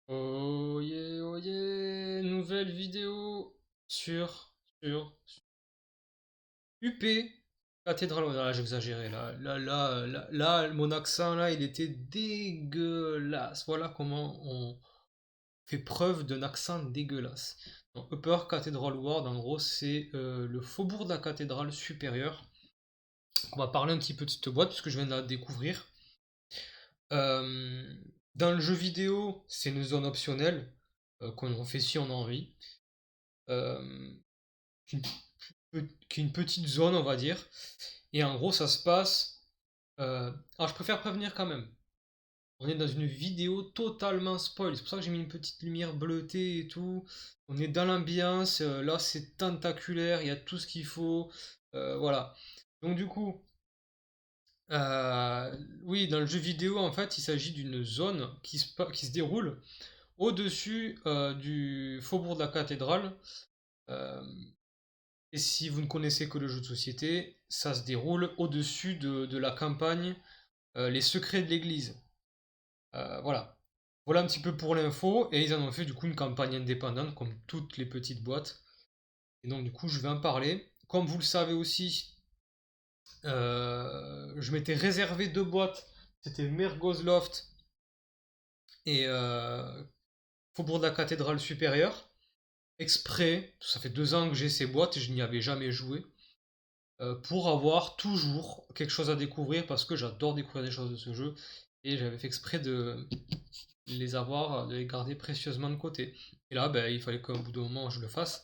Oh yeah, nouvelle vidéo sur UP cathédrale. Là, j'ai exagéré. Là, mon accent là, il était dégueulasse. Voilà comment on fait preuve d'un accent dégueulasse. Donc, Upper Cathedral Ward, en gros, c'est le faubourg de la cathédrale supérieure. On va parler un petit peu de cette boîte puisque je viens de la découvrir. Euh, Dans le jeu vidéo, c'est une zone optionnelle qu'on fait si on a envie. Euh, qu'une qu'une petite zone, on va dire. Et en gros, ça se passe. Alors, je préfère prévenir quand même. On est dans une vidéo totalement spoil. C'est pour ça que j'ai mis une petite lumière bleutée et tout. On est dans l'ambiance. Là, c'est tentaculaire. Il y a tout ce qu'il faut. Voilà. Donc, du coup, oui, dans le jeu vidéo, en fait, il s'agit d'une zone qui se déroule au-dessus du faubourg de la cathédrale. Euh, Et si vous ne connaissez que le jeu de société, ça se déroule au-dessus de la campagne Les Secrets de l'Église. Voilà. Voilà un petit peu pour l'info. Et ils en ont fait du coup une campagne indépendante comme toutes les petites boîtes. Et donc du coup je vais en parler. Comme vous le savez aussi, je m'étais réservé deux boîtes. C'était Mergoz Loft et Faubourg de la Cathédrale Supérieure. Exprès, ça fait 2 ans que j'ai ces boîtes et je n'y avais jamais joué. Pour avoir toujours quelque chose à découvrir parce que j'adore découvrir des choses de ce jeu et j'avais fait exprès de les avoir, de les garder précieusement de côté. Et là, ben, il fallait qu'au bout d'un moment je le fasse.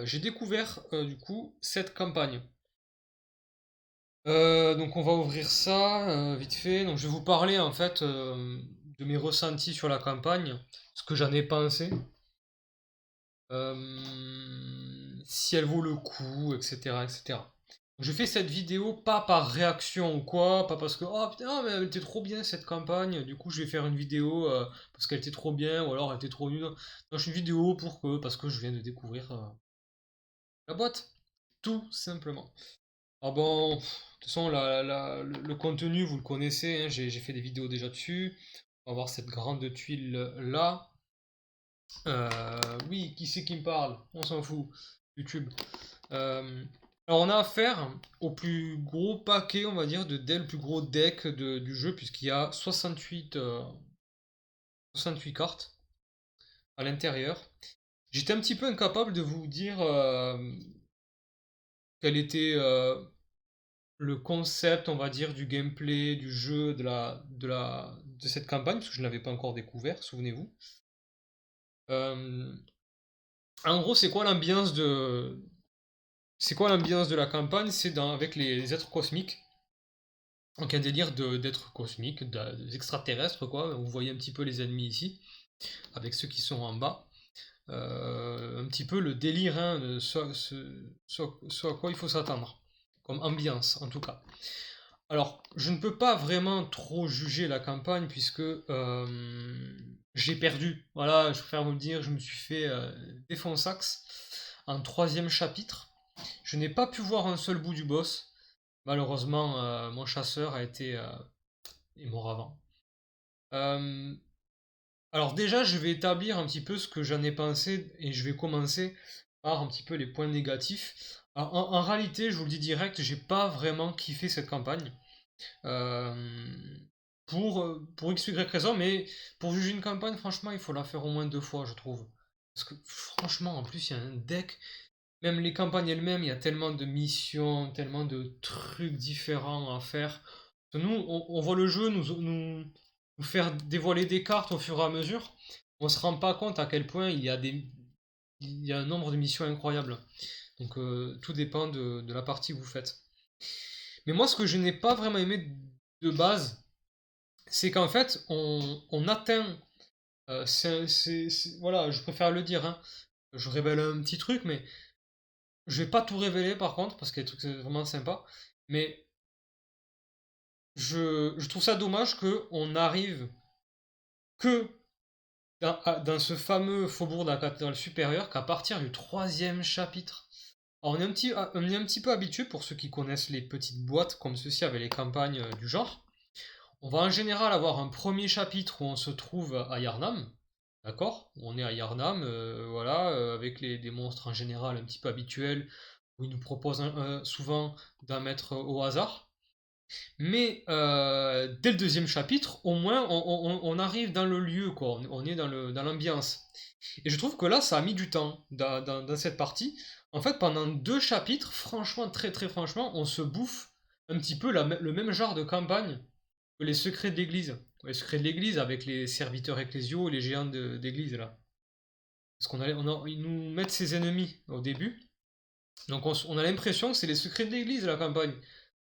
J'ai découvert du coup cette campagne. Donc on va ouvrir ça vite fait. Donc je vais vous parler en fait de mes ressentis sur la campagne, ce que j'en ai pensé, si elle vaut le coup, etc., etc. Je fais cette vidéo pas par réaction ou quoi, pas parce que oh putain mais elle était trop bien cette campagne, du coup je vais faire une vidéo parce qu'elle était trop bien ou alors elle était trop nulle. Non, je fais une vidéo parce que je viens de découvrir la boîte, tout simplement. Ah bon, de toute façon le contenu vous le connaissez, hein, j'ai fait des vidéos déjà dessus. On va voir cette grande tuile là. Oui, qui c'est qui me parle? On s'en fout. YouTube. Euh, alors on a affaire au plus gros paquet, on va dire, le plus gros deck du jeu, puisqu'il y a 68 cartes à l'intérieur. J'étais un petit peu incapable de vous dire quel était le concept, on va dire, du gameplay, du jeu, de cette campagne, parce que je ne l'avais pas encore découvert, souvenez-vous. Euh, En gros, c'est quoi l'ambiance de la campagne? Avec les êtres cosmiques. Donc un délire d'êtres cosmiques, des extraterrestres, quoi. Vous voyez un petit peu les ennemis ici, avec ceux qui sont en bas. Un petit peu le délire, hein, de ce à quoi il faut s'attendre. Comme ambiance, en tout cas. Alors, je ne peux pas vraiment trop juger la campagne, puisque j'ai perdu. Voilà, je préfère vous le dire, je me suis fait défonsax en troisième chapitre. Je n'ai pas pu voir un seul bout du boss. Malheureusement, mon chasseur est mort avant. Euh, alors déjà, je vais établir un petit peu ce que j'en ai pensé et je vais commencer par un petit peu les points négatifs. Alors, en réalité, je vous le dis direct, j'ai pas vraiment kiffé cette campagne. Euh, pour X, Y raison, mais pour juger une campagne, franchement, il faut la faire au moins 2 fois, je trouve. Parce que franchement, en plus, il y a un deck. Même les campagnes elles-mêmes, il y a tellement de missions, tellement de trucs différents à faire. Nous, on voit le jeu nous faire dévoiler des cartes au fur et à mesure. On se rend pas compte à quel point il y a un nombre de missions incroyables. Donc tout dépend de la partie que vous faites. Mais moi, ce que je n'ai pas vraiment aimé de base, c'est qu'en fait, on atteint. Voilà, je préfère le dire, hein. Je révèle un petit truc, mais je vais pas tout révéler par contre, parce que les trucs c'est vraiment sympa. Mais je trouve ça dommage qu'on arrive que dans ce fameux faubourg de la cathédrale supérieure qu'à partir du troisième chapitre. Alors on est un petit peu habitué pour ceux qui connaissent les petites boîtes comme ceci avec les campagnes du genre. On va en général avoir un premier chapitre où on se trouve à Yarnam. D'accord? On est à Yharnam, voilà, avec des monstres en général un petit peu habituels, où ils nous proposent souvent d'en mettre au hasard. Mais dès le deuxième chapitre, au moins, on arrive dans le lieu, quoi. On est dans l'ambiance. Et je trouve que là, ça a mis du temps dans cette partie. En fait, pendant 2 chapitres, franchement, très très franchement, on se bouffe un petit peu le même genre de campagne que les secrets de l'église. Les secrets de l'église avec les serviteurs ecclésiaux, les géants d'église, là. Parce ils nous mettent ses ennemis au début. Donc on a l'impression que c'est les secrets de l'église, la campagne.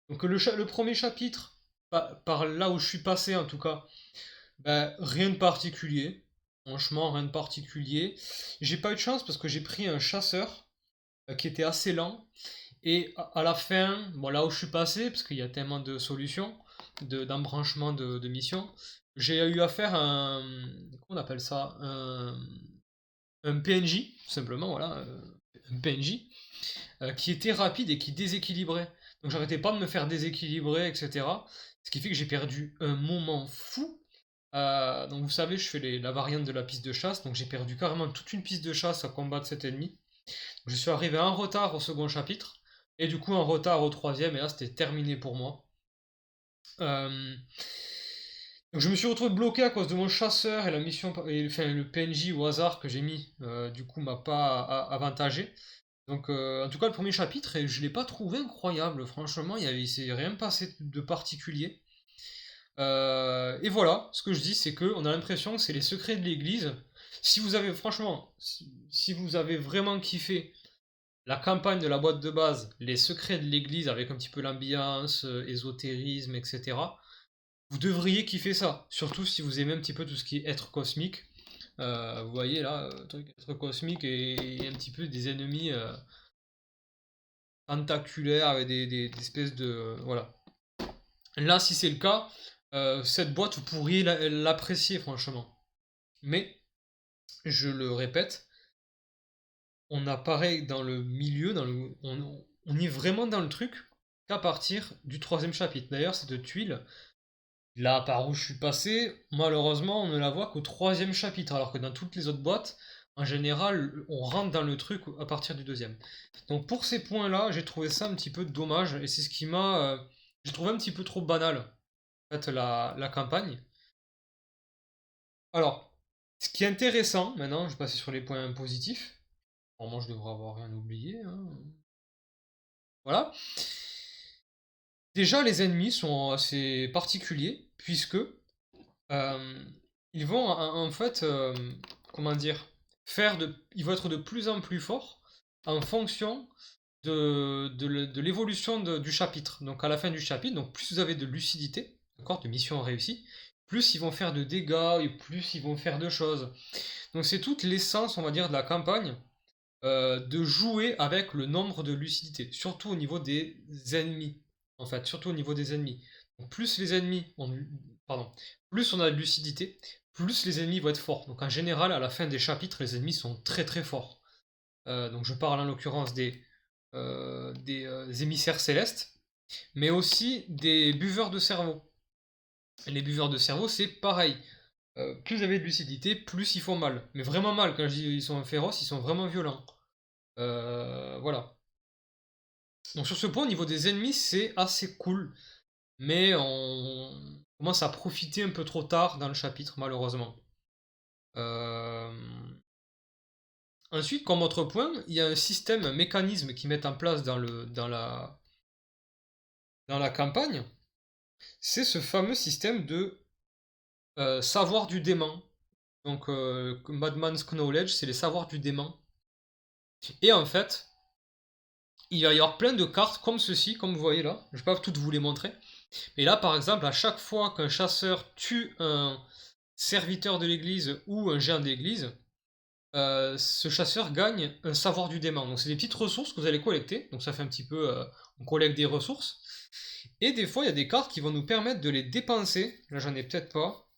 Donc le premier chapitre, par là où je suis passé en tout cas, ben, rien de particulier. Franchement, rien de particulier. J'ai pas eu de chance parce que j'ai pris un chasseur qui était assez lent. Et à la fin, bon, là où je suis passé, parce qu'il y a tellement de solutions, d'embranchements de missions, j'ai eu affaire à un. Comment on appelle ça? Un PNJ, tout simplement, voilà. Un PNJ qui était rapide et qui déséquilibrait. Donc j'arrêtais pas de me faire déséquilibrer, etc. Ce qui fait que j'ai perdu un moment fou. Donc vous savez, je fais la variante de la piste de chasse, donc j'ai perdu carrément toute une piste de chasse à combattre cet ennemi. Je suis arrivé en retard au second chapitre, et du coup en retard au troisième, et là c'était terminé pour moi. Euh, donc je me suis retrouvé bloqué à cause de mon chasseur et la mission, et, enfin le PNJ au hasard que j'ai mis, du coup m'a pas avantagé. Donc, en tout cas, le premier chapitre, je l'ai pas trouvé incroyable. Franchement, il s'est rien passé de particulier. Et voilà, ce que je dis, c'est que on a l'impression que c'est les secrets de l'Église. Si vous avez, franchement, si vous avez vraiment kiffé la campagne de la boîte de base, les secrets de l'Église avec un petit peu l'ambiance, ésotérisme, etc., vous devriez kiffer ça. Surtout si vous aimez un petit peu tout ce qui est être cosmique. Vous voyez là, truc être cosmique et un petit peu des ennemis tentaculaire avec des espèces de. Voilà. Là, si c'est le cas, cette boîte, vous pourriez l'apprécier, franchement. Mais, je le répète, on apparaît dans le milieu, on est vraiment dans le truc qu'à partir du troisième chapitre. D'ailleurs, cette tuile, là, par où je suis passé, malheureusement, on ne la voit qu'au troisième chapitre, alors que dans toutes les autres boîtes, en général, on rentre dans le truc à partir du deuxième. Donc pour ces points-là, j'ai trouvé ça un petit peu dommage, et c'est ce qui m'a... j'ai trouvé un petit peu trop banal, en fait, la campagne. Alors, ce qui est intéressant, maintenant, je vais passer sur les points positifs. Normalement, je devrais avoir rien oublié, hein. Voilà. Déjà, les ennemis sont assez particuliers, puisque Euh, ils vont en fait, comment dire, ils vont être de plus en plus forts en fonction de l'évolution du chapitre. Donc à la fin du chapitre, donc plus vous avez de lucidité, d'accord, de mission réussie, plus ils vont faire de dégâts et plus ils vont faire de choses. Donc c'est toute l'essence, on va dire, de la campagne, de jouer avec le nombre de lucidité, surtout au niveau des ennemis, en fait, surtout au niveau des ennemis. Donc plus les ennemis ont, pardon, plus on a de lucidité, plus les ennemis vont être forts. Donc en général, à la fin des chapitres, les ennemis sont très très forts. Donc je parle en l'occurrence des émissaires célestes, mais aussi des buveurs de cerveau. Les buveurs de cerveau, c'est pareil. Plus vous avez de lucidité, plus ils font mal. Mais vraiment mal, quand je dis ils sont féroces, ils sont vraiment violents. Voilà. Donc sur ce point, au niveau des ennemis, c'est assez cool. Mais on commence à profiter un peu trop tard dans le chapitre, malheureusement. Euh, Ensuite, comme autre point, il y a un système, un mécanisme qu'ils mettent en place dans la campagne. C'est ce fameux système de savoir du démon. Donc, Madman's Knowledge, c'est les savoirs du démon. Et en fait, il va y avoir plein de cartes comme ceci, comme vous voyez là. Je ne vais pas toutes vous les montrer. Mais là, par exemple, à chaque fois qu'un chasseur tue un serviteur de l'église ou un géant d'église, ce chasseur gagne un savoir du démon. Donc c'est des petites ressources que vous allez collecter. Donc ça fait un petit peu, on collecte des ressources. Et des fois, il y a des cartes qui vont nous permettre de les dépenser. Là, j'en ai peut-être pas.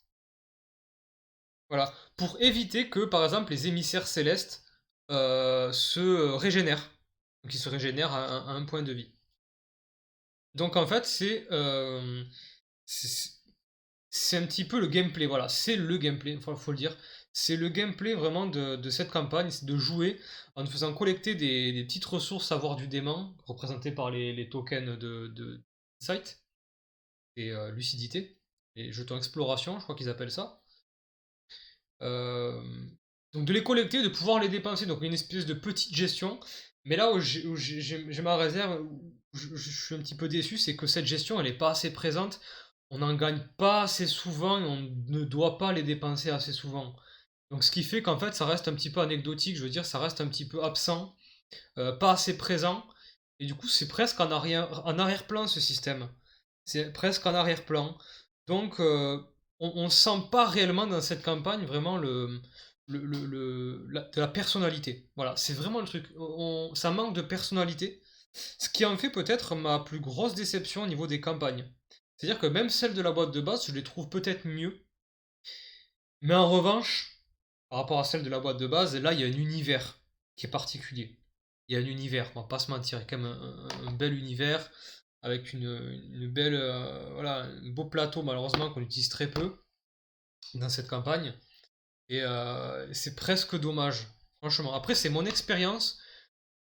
Voilà. Pour éviter que, par exemple, les émissaires célestes se régénèrent. Donc ils se régénèrent à un point de vie. Donc en fait, c'est c'est un petit peu le gameplay, voilà, c'est le gameplay, faut le dire. C'est le gameplay vraiment de cette campagne, c'est de jouer en faisant collecter des petites ressources savoir du démon, représentées par les tokens de insight et lucidité, et jetons exploration, je crois qu'ils appellent ça. Donc de les collecter, de pouvoir les dépenser, donc une espèce de petite gestion. Mais là où j'ai ma réserve, où je suis un petit peu déçu, c'est que cette gestion, elle n'est pas assez présente. On n'en gagne pas assez souvent et on ne doit pas les dépenser assez souvent. Donc ce qui fait qu'en fait, ça reste un petit peu anecdotique, je veux dire, ça reste un petit peu absent, pas assez présent. Et du coup, c'est presque en arrière-plan ce système. C'est presque en arrière-plan. Donc, on sent pas réellement dans cette campagne vraiment de la personnalité. Voilà, c'est vraiment le truc. Ça manque de personnalité. Ce qui en fait peut-être ma plus grosse déception au niveau des campagnes. C'est-à-dire que même celles de la boîte de base, je les trouve peut-être mieux. Mais en revanche, par rapport à celle de la boîte de base, là, il y a un univers qui est particulier. Il y a un univers, on va pas se mentir, il y a quand même un bel univers, avec une belle, voilà, un beau plateau, malheureusement, qu'on utilise très peu dans cette campagne. Et c'est presque dommage, franchement. Après, c'est mon expérience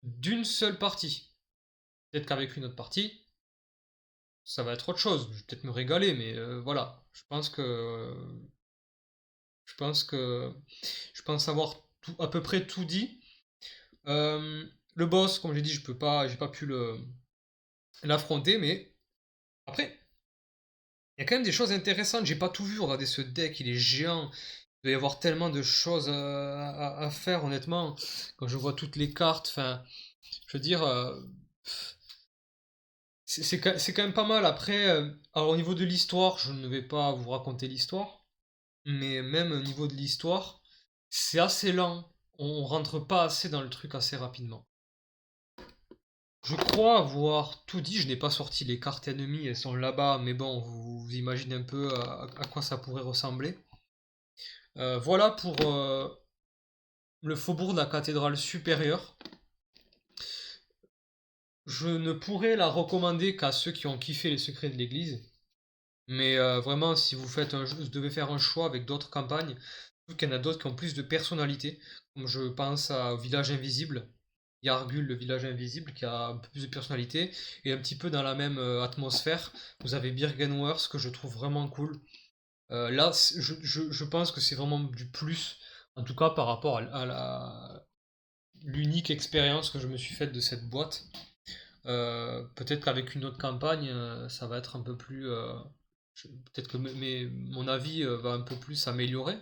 d'une seule partie. Peut-être qu'avec une autre partie, ça va être autre chose. Je vais peut-être me régaler, mais voilà. Je pense que je pense avoir à peu près tout dit. Le boss, comme j'ai dit, j'ai pas pu l'affronter, mais après, il y a quand même des choses intéressantes. J'ai pas tout vu. Regardez ce deck, il est géant. Il doit y avoir tellement de choses à faire, honnêtement. Quand je vois toutes les cartes, enfin, je veux dire, c'est quand même pas mal. Après, alors au niveau de l'histoire, je ne vais pas vous raconter l'histoire, mais même au niveau de l'histoire, c'est assez lent. On rentre pas assez dans le truc assez rapidement. Je crois avoir tout dit, je n'ai pas sorti les cartes ennemies, elles sont là-bas, mais bon, vous imaginez un peu à quoi ça pourrait ressembler. Voilà pour le faubourg de la cathédrale supérieure. Je ne pourrais la recommander qu'à ceux qui ont kiffé les secrets de l'église. Mais vraiment, si vous devez faire un choix avec d'autres campagnes, je trouve qu'il y en a d'autres qui ont plus de personnalité. Comme je pense au Village Invisible. Yargul, le village invisible, qui a un peu plus de personnalité. Et un petit peu dans la même atmosphère, vous avez Birgenworth, que je trouve vraiment cool. Là, je pense que c'est vraiment du plus, en tout cas par rapport à l'unique expérience que je me suis faite de cette boîte. Peut-être qu'avec une autre campagne, ça va être un peu plus. Peut-être que mon avis va un peu plus s'améliorer.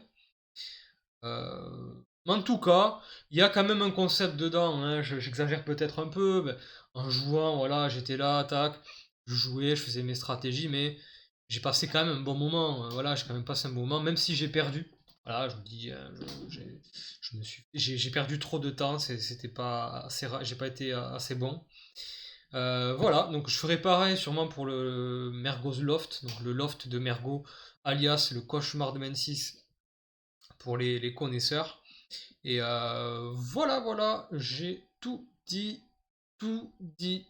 Mais en tout cas, il y a quand même un concept dedans, hein, j'exagère peut-être un peu. En jouant, voilà, j'étais là, tac, je jouais, je faisais mes stratégies, mais j'ai passé quand même un bon moment. Voilà, j'ai quand même passé un bon moment, même si j'ai perdu. Voilà, je me dis, j'ai perdu trop de temps, c'était pas assez, j'ai pas été assez bon. Voilà, donc je ferai pareil sûrement pour le Mergo's Loft, donc le loft de Mergo, alias le cauchemar de Mensis pour les connaisseurs. Et voilà, voilà, j'ai tout dit, tout dit.